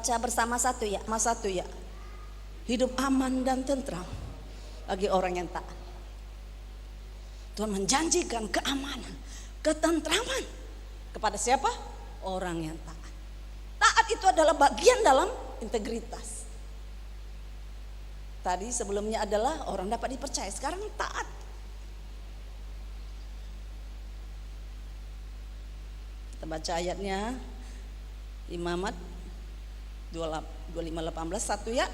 baca bersama satu ya. Hidup aman dan tentram bagi orang yang taat. Tuhan menjanjikan keamanan, ketentraman kepada siapa? Orang yang taat. Taat itu adalah bagian dalam integritas. Tadi sebelumnya adalah orang dapat dipercaya, sekarang taat. Kita baca ayatnya Imamat 25:18 ya.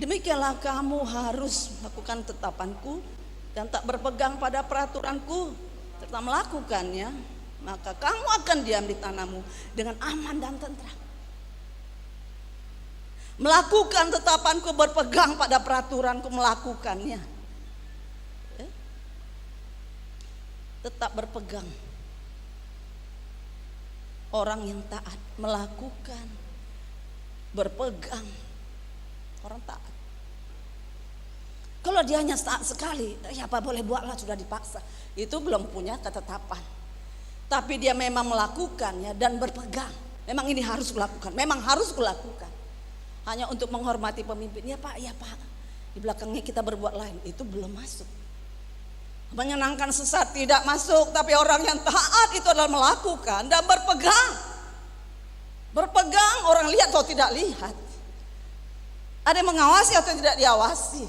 Demikianlah kamu harus melakukan tetapanku dan tak berpegang pada peraturanku serta melakukannya, maka kamu akan diam di tanahmu dengan aman dan tentram. Melakukan tetapanku, berpegang pada peraturanku, melakukannya. Tetap berpegang. Orang yang taat melakukan, berpegang. Orang taat. Kalau dia hanya taat sekali, ya apa boleh buatlah, sudah dipaksa, itu belum punya ketetapan. Tapi dia memang melakukannya dan berpegang. Memang ini harus kulakukan, memang harus kulakukan. Hanya untuk menghormati pemimpin, ya pak, di belakangnya kita berbuat lain, itu belum masuk. Menyenangkan sesat tidak masuk, tapi orang yang taat itu adalah melakukan dan berpegang. Berpegang, orang lihat atau tidak lihat. Ada yang mengawasi atau tidak diawasi.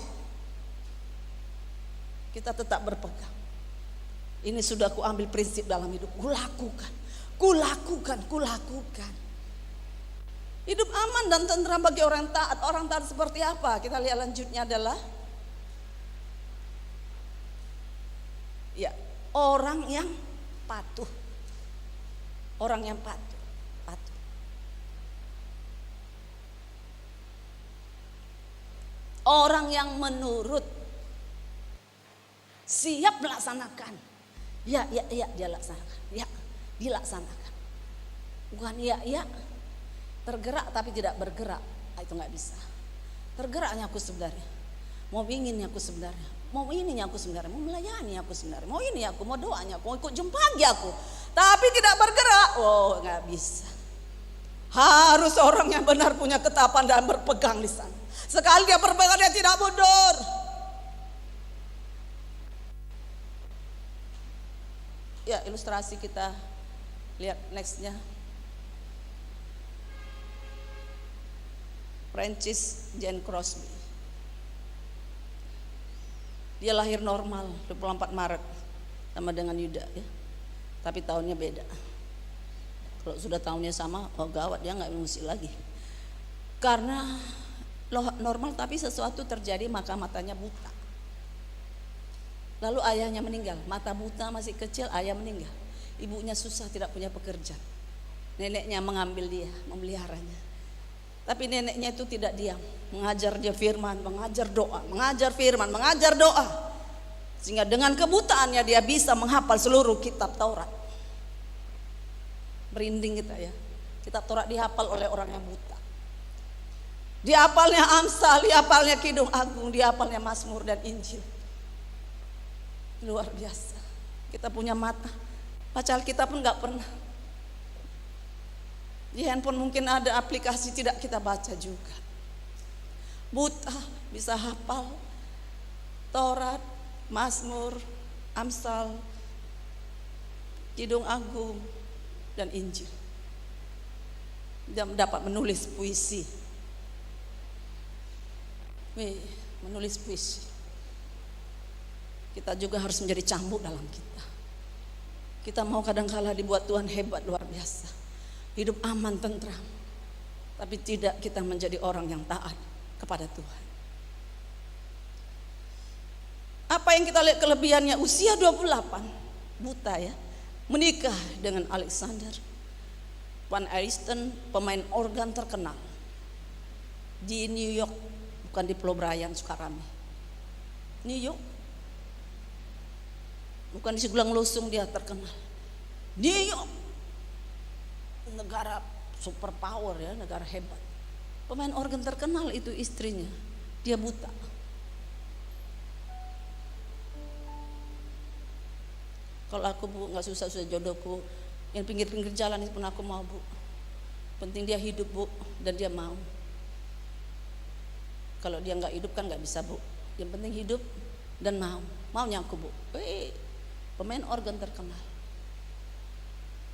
Kita tetap berpegang. Ini sudah ku ambil prinsip dalam hidup. Kulakukan. Hidup aman dan tentram bagi orang taat. Orang taat seperti apa? Kita lihat lanjutnya adalah orang yang patuh. Orang yang patuh. Orang yang menurut, siap melaksanakan. Ya, dia laksanakan. Ya, dilaksanakan. Bukan tergerak tapi tidak bergerak. Itu nggak bisa. Tergeraknya aku sebenarnya. Mau inginnya aku sebenarnya. Mau ininya aku sebenarnya. Mau melayani aku sebenarnya. Mau ini aku, mau doanya aku, mau ikut jumpa lagi aku. Tapi tidak bergerak. Oh, nggak bisa. Harus orang yang benar punya ketetapan dan berpegang di sana. Sekali dia berpegang, dia tidak mundur. Ya, ilustrasi kita lihat nextnya. Francis Jane Crosby. Dia lahir normal 24 Maret sama dengan Yuda ya. Tapi tahunnya beda. Kalau sudah tahunnya sama, oh gawat, dia nggak mengusik lagi. Karena normal tapi sesuatu terjadi, maka matanya buta. Lalu ayahnya meninggal, mata buta, masih kecil, ayah meninggal. Ibunya susah, tidak punya pekerjaan. Neneknya mengambil dia, memeliharanya. Tapi neneknya itu tidak diam, mengajar dia firman, mengajar doa, mengajar firman, mengajar doa. Sehingga dengan kebutaannya dia bisa menghafal seluruh kitab Taurat. Merinding kita ya. Kitab Taurat dihafal oleh orang yang buta. Dihafalnya Amsal, dihafalnya Kidung Agung, dihafalnya Mazmur dan Injil. Luar biasa. Kita punya mata, baca Alkitab pun gak pernah. Di handphone mungkin ada aplikasi, tidak kita baca juga. Buta bisa hafal Taurat, Mazmur, Amsal, Kidung Agung dan Injil. Dia dapat menulis puisi. Menulis puisi. Kita juga harus menjadi cambuk dalam kita. Kita mau kadang-kala dibuat Tuhan hebat luar biasa. Hidup aman, tentram. Tapi tidak kita menjadi orang yang taat kepada Tuhan. Apa yang kita lihat kelebihannya? Usia 28, buta ya. Menikah dengan Alexander Van Ariston, pemain organ terkenal di New York, bukan di Pulau Bryan, Sukarame. New York, bukan di Sigulang Lusung dia terkenal. New York, negara super power ya, negara hebat. Pemain organ terkenal itu istrinya, dia buta. Kalau aku bu nggak susah jodohku yang pinggir-pinggir jalan itu pun aku mau bu. penting dia hidup, Bu, dan dia mau. Kalau dia nggak hidup kan nggak bisa, Bu. Yang penting hidup dan mau. Maunya aku, Bu. Pemain organ terkenal.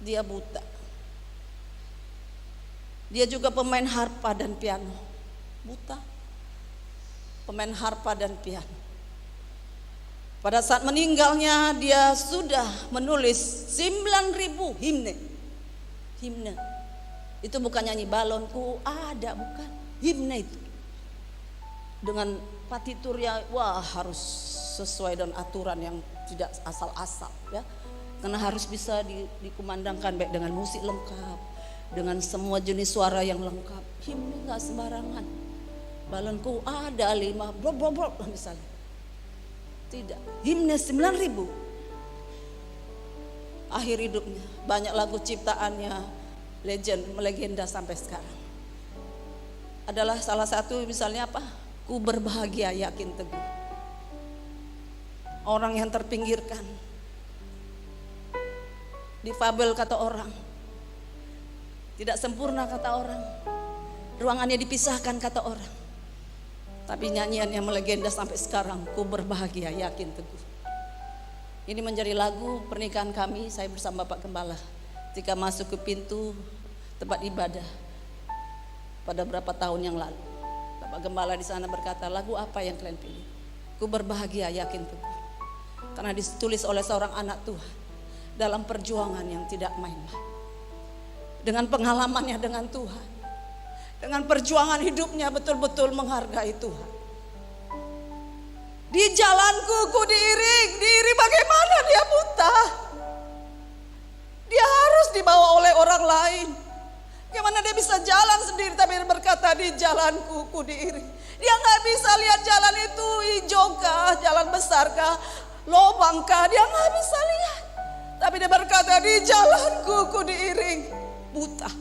Dia buta. Dia juga pemain harpa dan piano. Buta. Pemain harpa dan piano. Pada saat meninggalnya dia sudah menulis 9.000 himne. Himne. Itu bukan nyanyi balonku ada, bukan. Himne itu. Dengan partitur yang harus sesuai dengan aturan yang tidak asal-asal, ya. Karena harus bisa dikumandangkan baik dengan musik lengkap, dengan semua jenis suara yang lengkap. Himne nggak sembarangan. Balonku ada 5 blok misalnya. Tidak, himne 9.000. Akhir hidupnya banyak lagu ciptaannya melegenda sampai sekarang. Adalah salah satu misalnya apa? Ku berbahagia yakin teguh. Orang yang terpinggirkan, difabel kata orang, tidak sempurna kata orang, ruangannya dipisahkan kata orang. Tapi nyanyiannya melegenda sampai sekarang. Ku berbahagia yakin teguh. Ini menjadi lagu pernikahan kami, saya bersama Pak Gembala. Ketika masuk ke pintu tempat ibadah pada beberapa tahun yang lalu, Bapak Gembala di sana berkata, lagu apa yang kalian pilih? Ku berbahagia yakin teguh. Karena ditulis oleh seorang anak Tuhan dalam perjuangan yang tidak main-main. Dengan pengalamannya dengan Tuhan, dengan perjuangan hidupnya betul-betul menghargai Tuhan. Di jalanku ku diiring bagaimana dia buta. Dia harus dibawa oleh orang lain. Bagaimana dia bisa jalan sendiri, tapi dia berkata di jalanku ku diiring. Dia gak bisa lihat jalan itu hijau kah, jalan besar kah, lobang kah, dia gak bisa lihat. Tapi dia berkata di jalanku ku diiring, buta.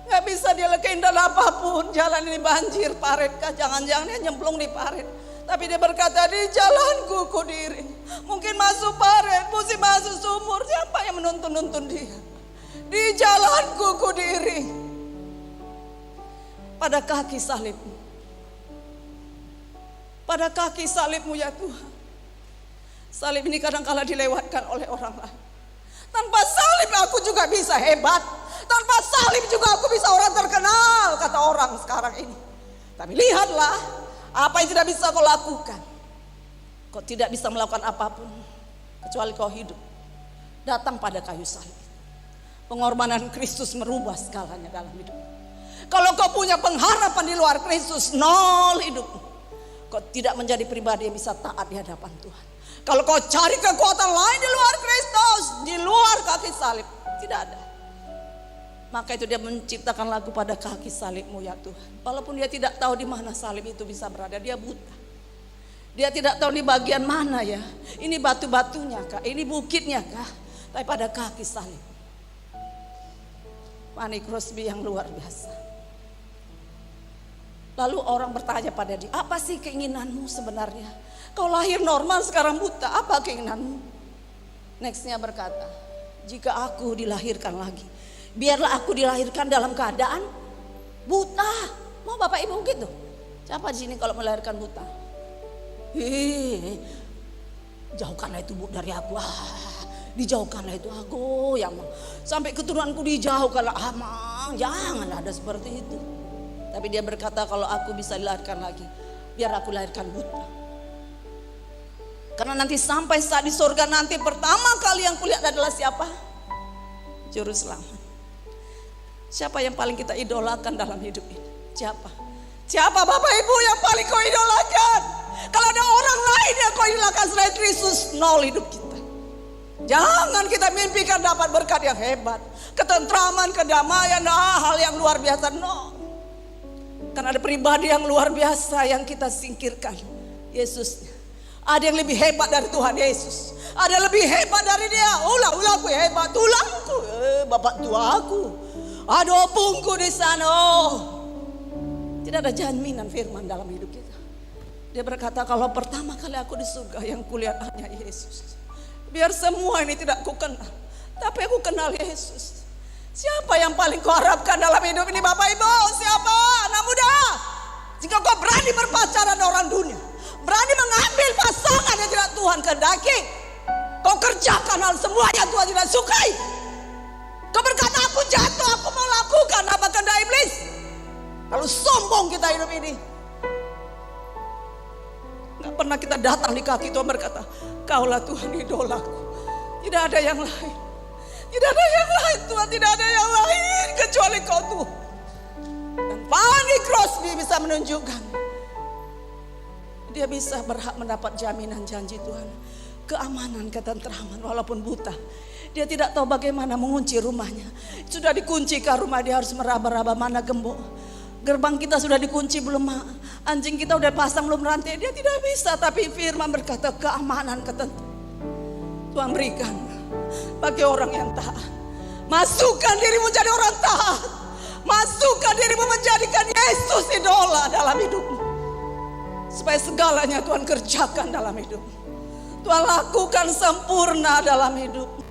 Gak bisa dia legenda apapun, jalan ini banjir, parit kah, jangan-jangan dia nyemplung di parit. Tapi dia berkata di jalanku ku diiring. Mungkin masuk parit, mungkin masuk sumur, siapa yang menuntun dia? Di jalanku ku diiring. Pada kaki salibmu. Pada kaki salibmu ya Tuhan. Salib ini kadang-kala dilewatkan oleh orang lain. Tanpa salib aku juga bisa hebat. Tanpa salib juga aku bisa orang terkenal, kata orang sekarang ini. Tapi lihatlah, apa yang tidak bisa kau lakukan. Kau tidak bisa melakukan apapun kecuali kau hidup. Datang pada kayu salib. Pengorbanan Kristus merubah segalanya dalam hidup. Kalau kau punya pengharapan di luar Kristus, nol hidup. Kau tidak menjadi pribadi yang bisa taat di hadapan Tuhan. Kalau kau cari kekuatan lain di luar Kristus, di luar kaki salib, tidak ada. Maka itu dia menciptakan lagu pada kaki salibmu ya Tuhan. Walaupun dia tidak tahu di mana salib itu bisa berada, dia buta. Dia tidak tahu di bagian mana ya. Ini batu-batunya kah? Ini bukitnya kah? Tapi pada kaki salib. Fanny Crosby yang luar biasa. Lalu orang bertanya pada dia, apa sih keinginanmu sebenarnya? Kau lahir normal sekarang buta, apa keinginanmu? Nextnya berkata, jika aku dilahirkan lagi, biarlah aku dilahirkan dalam keadaan buta. Mau Bapak Ibu gitu? Siapa di sini kalau melahirkan buta? Jauhkanlah itu Bu dari aku. Dijauhkanlah itu aku ya Mang. Sampai keturunanku dijauhkanlah Mang. Jangan ada seperti itu. Tapi dia berkata kalau aku bisa dilahirkan lagi, biar aku lahirkan buta. Karena nanti sampai saat di surga nanti pertama kali yang kulihat adalah siapa? Juru selamat. Siapa yang paling kita idolakan dalam hidup ini? Siapa? Siapa Bapak Ibu yang paling kau idolakan? Kalau ada orang lain yang kau idolakan selain Kristus, nol hidup kita. Jangan kita mimpikan dapat berkat yang hebat, ketentraman, kedamaian, hal yang luar biasa, no. Karena ada pribadi yang luar biasa yang kita singkirkan, Yesus. Ada yang lebih hebat dari Tuhan Yesus. Ada yang lebih hebat dari dia. Ulah aku hebat, tulangku, bapak tua aku. Ada opungku di sana. Tidak ada jaminan firman dalam hidup kita. Dia berkata kalau pertama kali aku di surga yang kulihat hanya Yesus. Biar semua ini tidak ku kenal, tapi aku kenal Yesus. Siapa yang paling kau harapkan dalam hidup ini Bapak Ibu? Siapa? Anak muda. Jika kau berani berpacaran orang dunia, berani mengambil pasangan yang tidak Tuhan kehendaki, kau kerjakan hal semua yang Tuhan tidak sukai. Kau berkata aku jatuh, aku mau lakukan apa kehendak iblis. Lalu sombong kita hidup ini. Gak pernah kita datang di kaki Tuhan berkata, Kaulah Tuhan idolaku. Tidak ada yang lain. Tidak ada yang lain Tuhan, tidak ada yang lain kecuali Kau Tuhan. Dan Fanny Crosby bisa menunjukkan dia bisa berhak mendapat jaminan janji Tuhan, keamanan, ketenteraman walaupun buta. Dia tidak tahu bagaimana mengunci rumahnya. Sudah dikuncikan rumah, dia harus meraba-raba mana gembok. Gerbang kita sudah dikunci belum, anjing kita udah pasang belum rantai, dia tidak bisa. Tapi firman berkata keamanan, ketenteraman Tuhan berikan bagi orang yang taat. Masukkan dirimu menjadi orang taat. Masukkan dirimu menjadikan Yesus idola dalam hidupmu. Supaya segalanya Tuhan kerjakan dalam hidupmu. Tuhan lakukan sempurna dalam hidupmu.